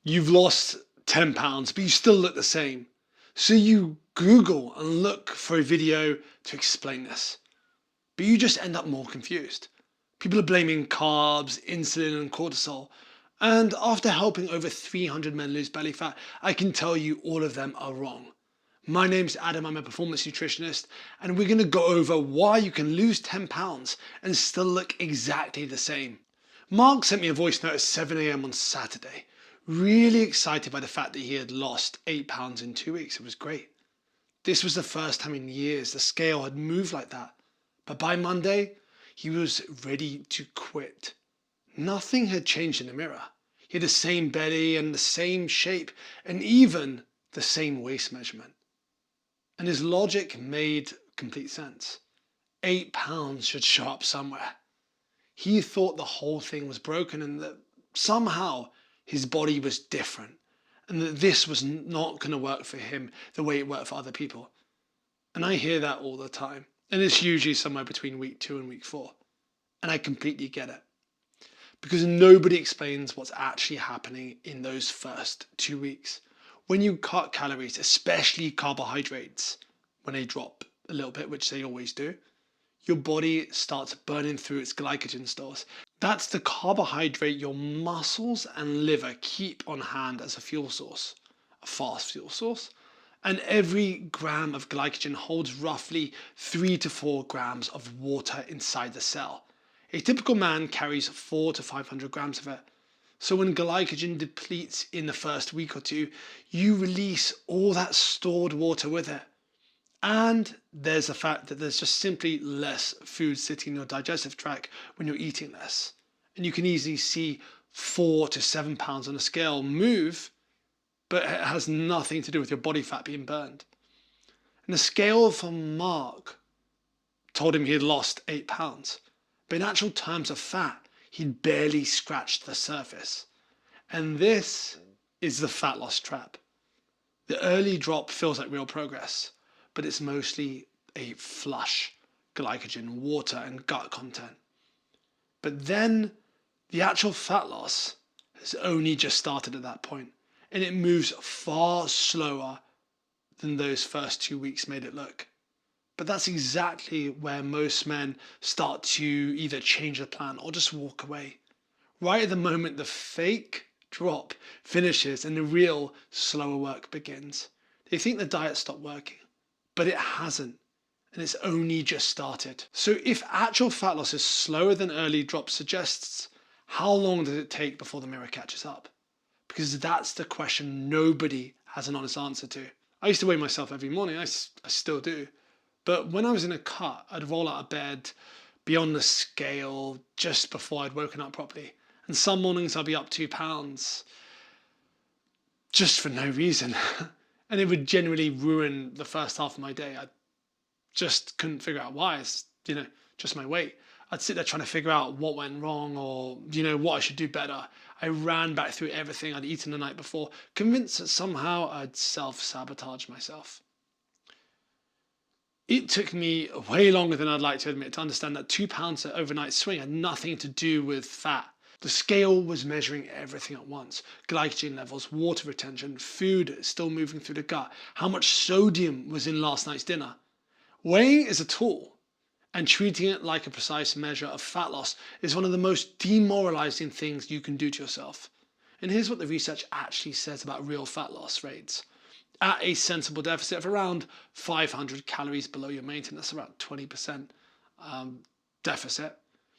You've lost 10 pounds, but you still look the same. So you Google and look for a video to explain this, but you just end up more confused. People are blaming carbs, insulin, and cortisol. And after helping over 300 men lose belly fat, I can tell you all of them are wrong. My name's Adam, I'm a performance nutritionist, and we're going to go over why you can lose 10 pounds and still look exactly the same. Mark sent me a voice note at 7 a.m. on Saturday, really excited by the fact that he had lost 8 pounds in 2 weeks. It was great. This was the first time in years the scale had moved like that. But by Monday, he was ready to quit. Nothing had changed in the mirror. He had the same belly and the same shape and even the same waist measurement. And his logic made complete sense. 8 pounds should show up somewhere. He thought the whole thing was broken and that somehow his body was different and that this was not going to work for him the way it worked for other people. And I hear that all the time. And it's usually somewhere between week 2 and week 4. And I completely get it. Because nobody explains what's actually happening in those first 2 weeks. When you cut calories, especially carbohydrates, when they drop a little bit, which they always do, your body starts burning through its glycogen stores. That's the carbohydrate your muscles and liver keep on hand as a fuel source, a fast fuel source. And every gram of glycogen holds roughly 3 to 4 grams of water inside the cell. A typical man carries 4 to 500 grams of it. So when glycogen depletes in the first week or two, you release all that stored water with it. And there's the fact that there's just simply less food sitting in your digestive tract when you're eating less. And you can easily see 4 to 7 pounds on a scale move, but it has nothing to do with your body fat being burned. And the scale from Mark told him he had lost 8 pounds. But in actual terms of fat, he'd barely scratched the surface. And this is the fat loss trap. The early drop feels like real progress, but it's mostly a flush glycogen, water, and gut content. But then the actual fat loss has only just started at that point, and it moves far slower than those first 2 weeks made it look. But that's exactly where most men start to either change the plan or just walk away. Right at the moment the fake drop finishes and the real slower work begins. They think the diet stopped working, but it hasn't, and it's only just started. So if actual fat loss is slower than early drop suggests, how long does it take before the mirror catches up? Because that's the question nobody has an honest answer to. I used to weigh myself every morning, I still do. But when I was in a cut, I'd roll out of bed, be on the scale just before I'd woken up properly. And some mornings I'd be up 2 pounds just for no reason. And it would generally ruin the first half of my day. I just couldn't figure out why. It's, just my weight. I'd sit there trying to figure out what went wrong or, what I should do better. I ran back through everything I'd eaten the night before, convinced that somehow I'd self-sabotage myself. It took me way longer than I'd like to admit to understand that 2 pounds overnight swing had nothing to do with fat. The scale was measuring everything at once. Glycogen levels, water retention, food still moving through the gut, how much sodium was in last night's dinner. Weighing is a tool, and treating it like a precise measure of fat loss is one of the most demoralizing things you can do to yourself. And here's what the research actually says about real fat loss rates. At a sensible deficit of around 500 calories below your maintenance, about 20% deficit,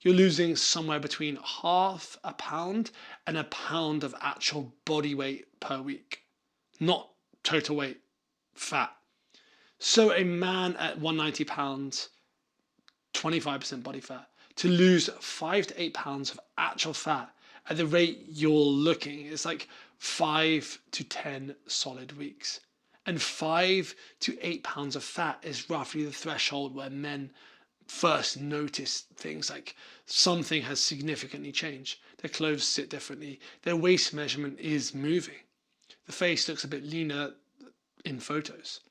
you're losing somewhere between half a pound and a pound of actual body weight per week, not total weight, fat. So a man at 190 pounds, 25% body fat, to lose 5 to 8 pounds of actual fat at the rate you're looking is like 5 to 10 solid weeks. And 5 to 8 pounds of fat is roughly the threshold where men first notice things like something has significantly changed. Their clothes sit differently. Their waist measurement is moving. The face looks a bit leaner in photos.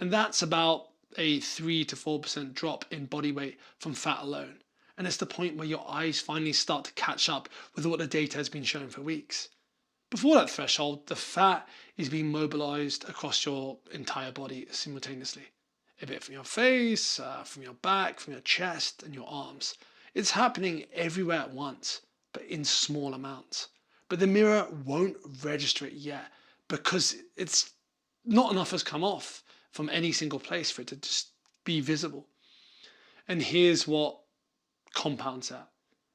And that's about a 3 to 4% drop in body weight from fat alone. And it's the point where your eyes finally start to catch up with what the data has been showing for weeks. Before that threshold, the fat is being mobilized across your entire body simultaneously. A bit from your face, from your back, from your chest, and your arms. It's happening everywhere at once, but in small amounts. But the mirror won't register it yet because it's not enough has come off from any single place for it to just be visible. And here's what compounds that.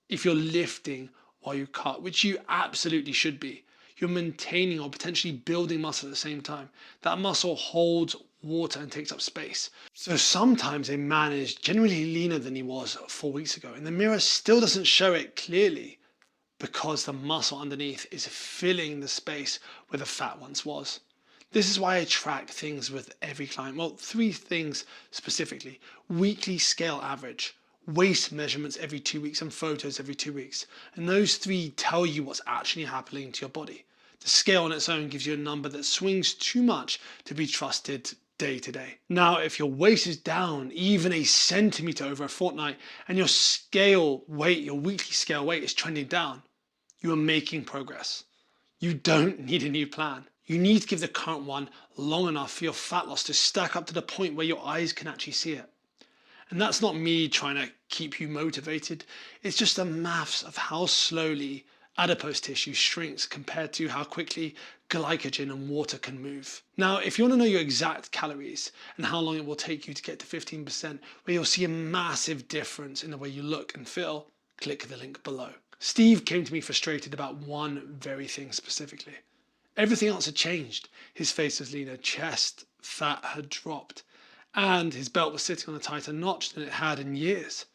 If you're lifting while you cut, which you absolutely should be, you're maintaining or potentially building muscle at the same time. That muscle holds water and takes up space. So sometimes a man is generally leaner than he was 4 weeks ago, and the mirror still doesn't show it clearly because the muscle underneath is filling the space where the fat once was. This is why I track things with every client. Well, 3 things specifically: weekly scale average, waist measurements every 2 weeks, and photos every 2 weeks. And those 3 tell you what's actually happening to your body. The scale on its own gives you a number that swings too much to be trusted day to day. Now, if your waist is down even a centimeter over a fortnight and your scale weight, your weekly scale weight is trending down, you are making progress. You don't need a new plan. You need to give the current one long enough for your fat loss to stack up to the point where your eyes can actually see it. And that's not me trying to keep you motivated. It's just the maths of how slowly adipose tissue shrinks compared to how quickly glycogen and water can move. Now, if you want to know your exact calories and how long it will take you to get to 15%, where you'll see a massive difference in the way you look and feel, click the link below. Steve came to me frustrated about one very thing specifically. Everything else had changed. His face was leaner, chest fat had dropped, and his belt was sitting on a tighter notch than it had in years.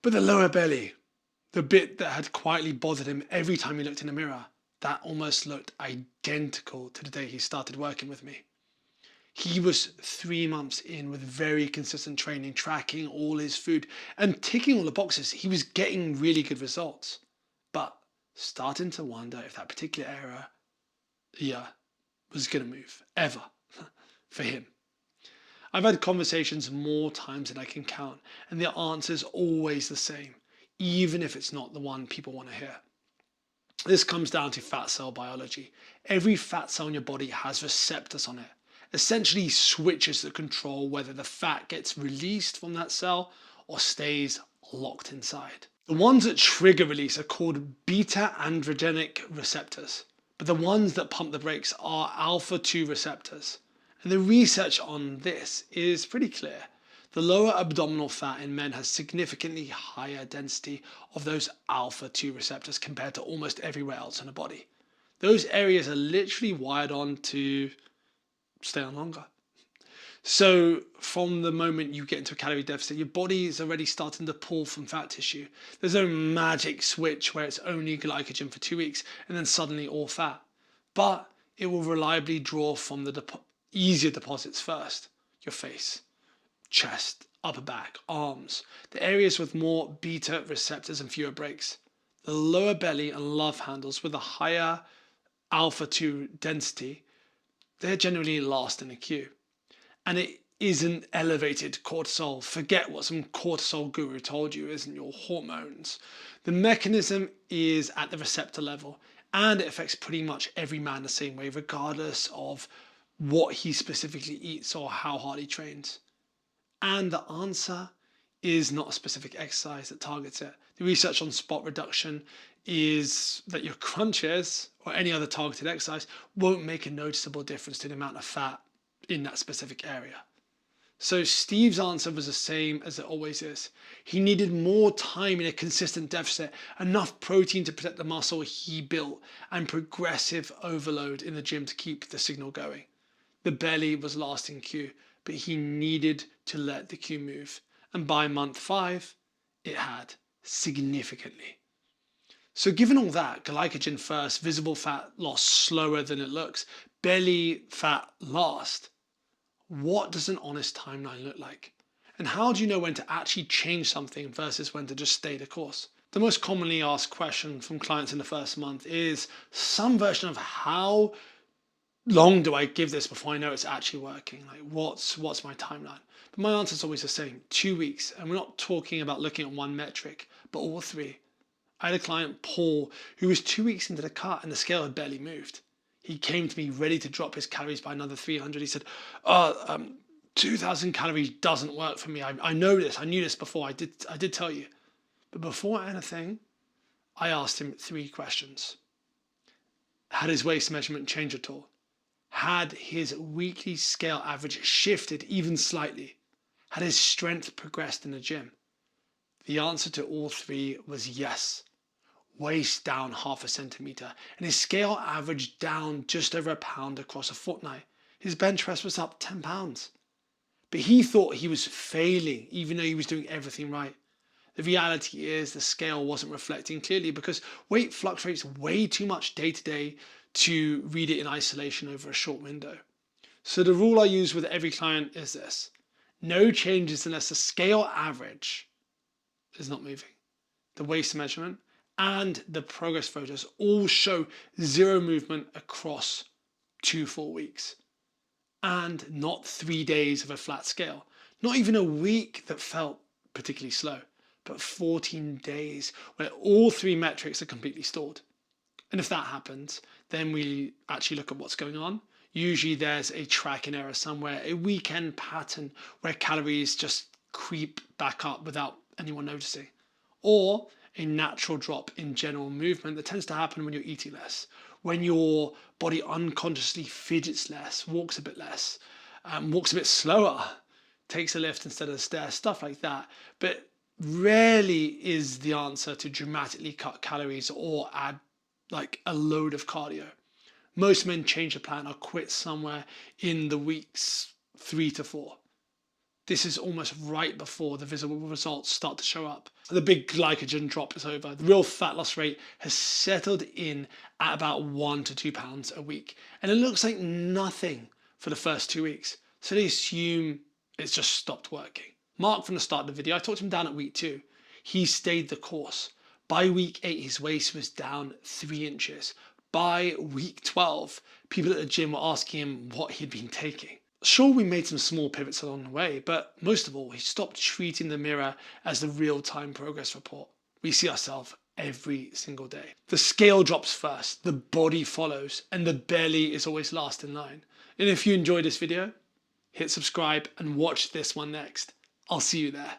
But the lower belly, the bit that had quietly bothered him every time he looked in the mirror, that almost looked identical to the day he started working with me. He was 3 months in with very consistent training, tracking all his food and ticking all the boxes. He was getting really good results, but starting to wonder if that particular area was going to move ever for him. I've had conversations more times than I can count, and the answer's always the same, even if it's not the one people want to hear. This comes down to fat cell biology. Every fat cell in your body has receptors on it, essentially switches that control whether the fat gets released from that cell or stays locked inside. The ones that trigger release are called beta-androgenic receptors, but the ones that pump the brakes are alpha-2 receptors. And the research on this is pretty clear. The lower abdominal fat in men has significantly higher density of those alpha-2 receptors compared to almost everywhere else in the body. Those areas are literally wired on to stay on longer. So from the moment you get into a calorie deficit, your body is already starting to pull from fat tissue. There's no magic switch where it's only glycogen for 2 weeks and then suddenly all fat. But it will reliably draw from the easier deposits first. Your face, chest, upper back, arms, the areas with more beta receptors and fewer breaks. The lower belly and love handles with a higher alpha-2 density, they're generally last in the queue. And it isn't elevated cortisol. Forget what some cortisol guru told you isn't your hormones. The mechanism is at the receptor level, and it affects pretty much every man the same way, regardless of what he specifically eats or how hard he trains. And the answer is not a specific exercise that targets it. The research on spot reduction is that your crunches or any other targeted exercise won't make a noticeable difference to the amount of fat in that specific area. So Steve's answer was the same as it always is. He needed more time in a consistent deficit, enough protein to protect the muscle he built, and progressive overload in the gym to keep the signal going. The belly was last in queue, but he needed to let the queue move. And by month 5, it had significantly. So given all that, glycogen first, visible fat loss slower than it looks, belly fat last, what does an honest timeline look like? And how do you know when to actually change something versus when to just stay the course? The most commonly asked question from clients in the first month is some version of how long do I give this before I know it's actually working? Like what's my timeline? But my answer is always the same, 2 weeks. And we're not talking about looking at one metric, but all 3. I had a client, Paul, who was 2 weeks into the cut and the scale had barely moved. He came to me ready to drop his calories by another 300. He said, 2,000 calories doesn't work for me. I know this. I knew this before. I did tell you. But before anything, I asked him 3 questions. Had his waist measurement changed at all? Had his weekly scale average shifted even slightly? Had his strength progressed in the gym? The answer to all 3 was yes. Waist down 0.5 centimeter, and his scale average down just over a pound across a fortnight. His bench press was up 10 pounds. But he thought he was failing, even though he was doing everything right. The reality is the scale wasn't reflecting clearly because weight fluctuates way too much day to day to read it in isolation over a short window. So the rule I use with every client is this: no changes unless the scale average is not moving. The waist measurement and the progress photos all show 0 movement across 2 full weeks. And not 3 days of a flat scale. Not even a week that felt particularly slow, but 14 days where all 3 metrics are completely stalled. And if that happens, then we actually look at what's going on. Usually there's a tracking error somewhere, a weekend pattern where calories just creep back up without anyone noticing. Or a natural drop in general movement that tends to happen when you're eating less, when your body unconsciously fidgets less, walks a bit less, walks a bit slower, takes a lift instead of a stair, stuff like that. But rarely is the answer to dramatically cut calories or add like a load of cardio. Most men change the plan or quit somewhere in the weeks 3 to 4. This is almost right before the visible results start to show up. The big glycogen drop is over. The real fat loss rate has settled in at about 1 to 2 pounds a week. And it looks like nothing for the first 2 weeks. So they assume it's just stopped working. Mark from the start of the video, I talked him down at week 2. He stayed the course. By week 8, his waist was down 3 inches. By week 12, people at the gym were asking him what he'd been taking. Sure, we made some small pivots along the way, but most of all, he stopped treating the mirror as the real-time progress report. We see ourselves every single day. The scale drops first, the body follows, and the belly is always last in line. And if you enjoyed this video, hit subscribe and watch this one next. I'll see you there.